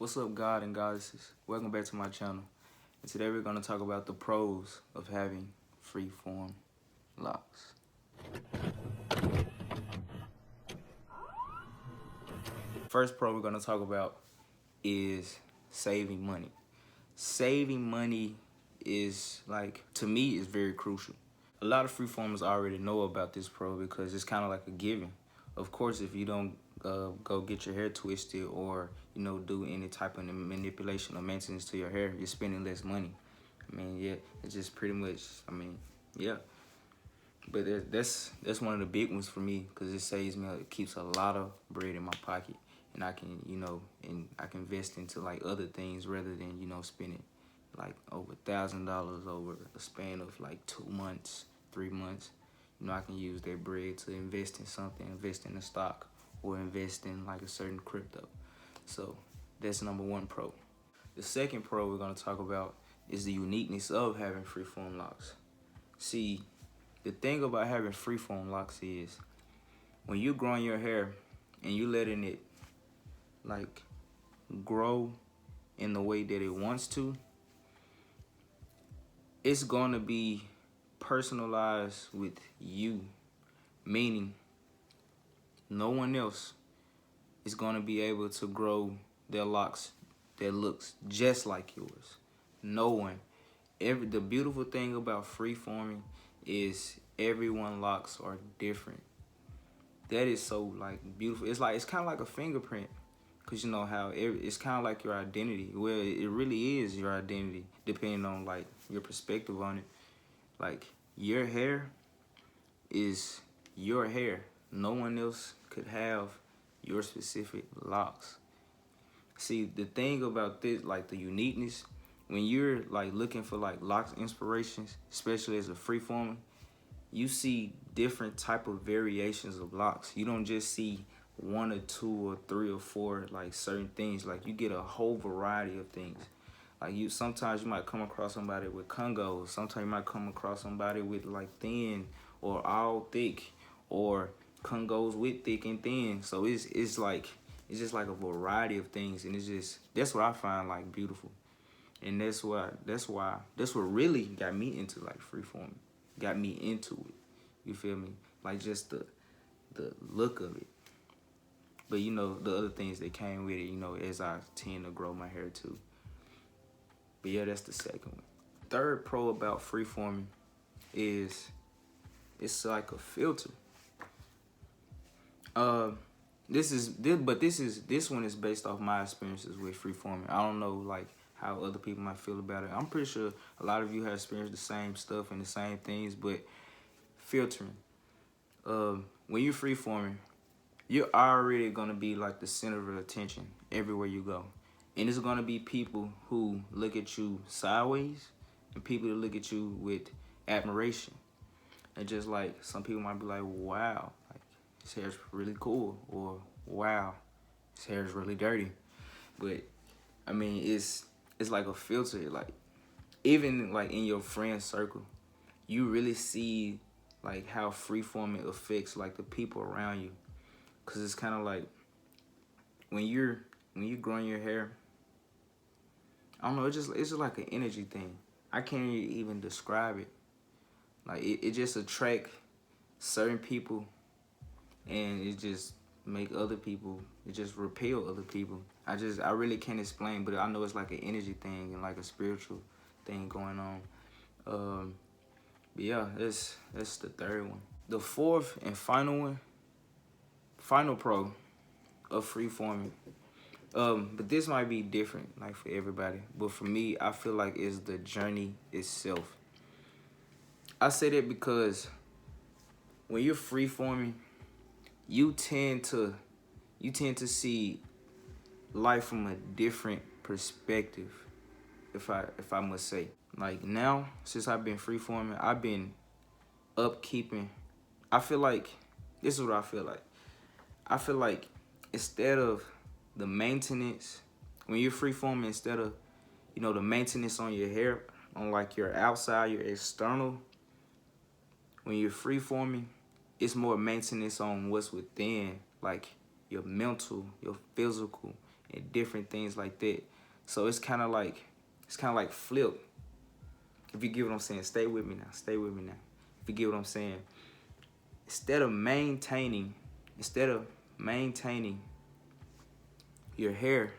What's up, God and goddesses? Welcome back to my channel. And today we're going to talk about the pros of having freeform locks. First pro we're going to talk about is saving money. Saving money is, like, to me, is very crucial. A lot of freeformers already know about this pro because it's kind of like a given. Of course, if you don't go get your hair twisted or do any type of manipulation or maintenance to your hair, you're spending less money. I mean, yeah, it's just pretty much. I mean, yeah. But that's one of the big ones for me because it saves me. It keeps a lot of bread in my pocket, and I can and I can invest into like other things rather than spending like over $1,000 over a span of like 2 months, 3 months. I can use that bread to invest in something, invest in a stock, or invest in like a certain crypto. So that's number one pro. The second pro we're gonna talk about is the uniqueness of having freeform locks. See, the thing about having freeform locks is when you're growing your hair and you letting it like grow in the way that it wants to, it's gonna be personalized with you, meaning no one else is gonna be able to grow their locks that looks just like yours. No one. The beautiful thing about freeforming is everyone locks are different. That is so like beautiful. It's kind of like a fingerprint, cause you know how it's kind of like your identity. Well, it really is your identity, depending on like your perspective on it. Like your hair is your hair. No one else could have your specific locks. See, the thing about this, like the uniqueness, when you're like looking for like locks inspirations, especially as a freeformer, you see different type of variations of locks. You don't just see one or two or three or four like certain things. Like you get a whole variety of things. Like sometimes you might come across somebody with congos. Sometimes you might come across somebody with like thin or all thick, or congos with thick and thin. So it's just like a variety of things, and that's what I find like beautiful. And that's what really got me into like freeforming. Got me into it. You feel me? Like just the look of it. But the other things that came with it, as I tend to grow my hair too. But yeah, that's the second one. Third pro about freeforming is it's like a filter. This one is based off my experiences with freeforming. I don't know like how other people might feel about it. I'm pretty sure a lot of you have experienced the same stuff and the same things, but filtering. When you're freeforming, you're already gonna be like the center of attention everywhere you go. And it's gonna be people who look at you sideways and people that look at you with admiration. And just like some people might be like, wow, like his hair's really cool, or wow, his hair is really dirty. But I mean, it's like a filter. Like even like in your friend circle, you really see like how freeforming affects like the people around you. Cause it's kind of like when you're growing your hair, I don't know, it's just like an energy thing. I can't even describe it. Like it just attract certain people, and it just make other people, it just repel other people. I really can't explain, but I know it's like an energy thing and like a spiritual thing going on. But yeah, that's the third one. The fourth and final pro of freeforming. But this might be different, like for everybody. But for me, I feel like it's the journey itself. I say that because when you're freeforming, you tend to see life from a different perspective, if I must say. Like now, since I've been freeforming, I've been upkeeping. I feel like this is what I feel like. I feel like instead of the maintenance, when you're freeforming, instead of the maintenance on your hair, on like your outside, your external, when you're freeforming, it's more maintenance on what's within, like your mental, your physical, and different things like that. So it's kind of like flip. If you get what I'm saying, stay with me now. Stay with me now. If you get what I'm saying, instead of maintaining your hair,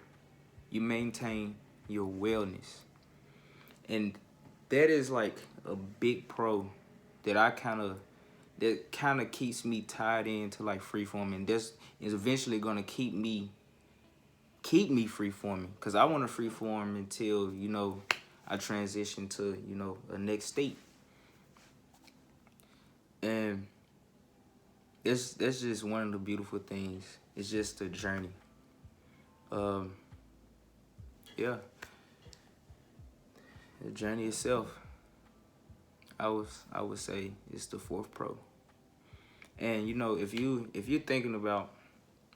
you maintain your wellness. And that is like a big pro that kind of keeps me tied into like freeforming. And this is eventually gonna keep me freeforming, because I want to freeform until, you know, I transition to, you know, a next state. And that's just one of the beautiful things. It's just a journey. Yeah, the journey itself, I would say, is the fourth pro. And you know, if you're thinking about,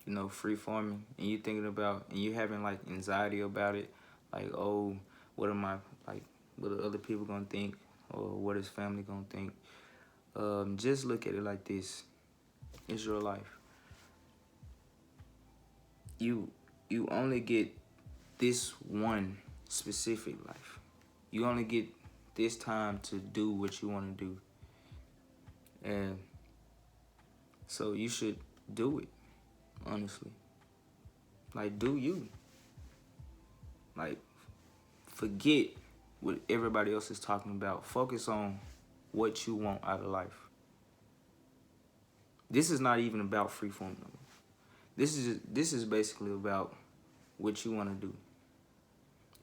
you know, freeforming, and you're thinking about, and you're having like anxiety about it, like, oh, what am I, like, what are other people gonna think, or what is family gonna think? Just look at it like this: it's your life. You only get this one specific life. You only get this time to do what you want to do, and so you should do it. Honestly, like, do you. Like, forget what everybody else is talking about. Focus on what you want out of life. This is not even about freeform. This is basically about what you want to do.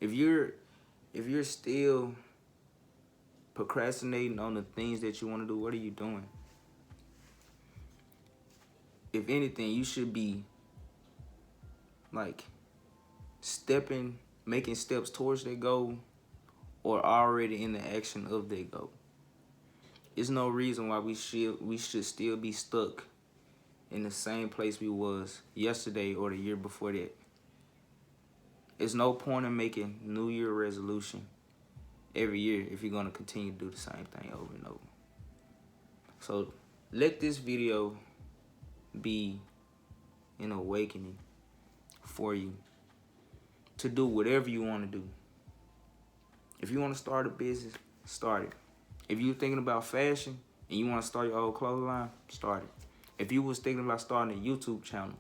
If you're still procrastinating on the things that you want to do, what are you doing? If anything, you should be like making steps towards that goal, or already in the action of that goal. There's no reason why we should still be stuck in the same place we was yesterday or the year before that. There's no point in making New Year resolution every year if you're gonna continue to do the same thing over and over. So let this video be an awakening for you to do whatever you want to do. If you want to start a business, start it. If you're thinking about fashion and you want to start your own clothing line, start it. If you was thinking about starting a YouTube channel,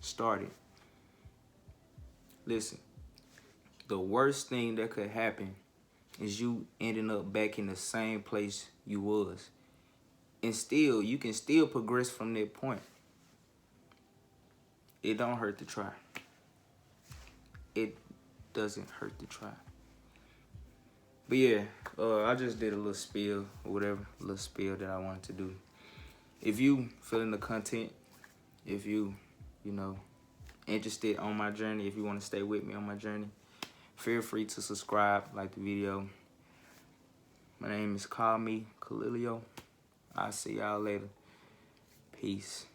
start it. Listen, the worst thing that could happen is you ending up back in the same place you was. And still, you can still progress from that point. It don't hurt to try. It doesn't hurt to try. But yeah, I just did a little spiel or whatever, a little spiel that I wanted to do. If you feeling the content, if you know, interested on my journey, if you want to stay with me on my journey, feel free to subscribe, like the video. My name is Call Me Khalilio. I'll see y'all later. Peace.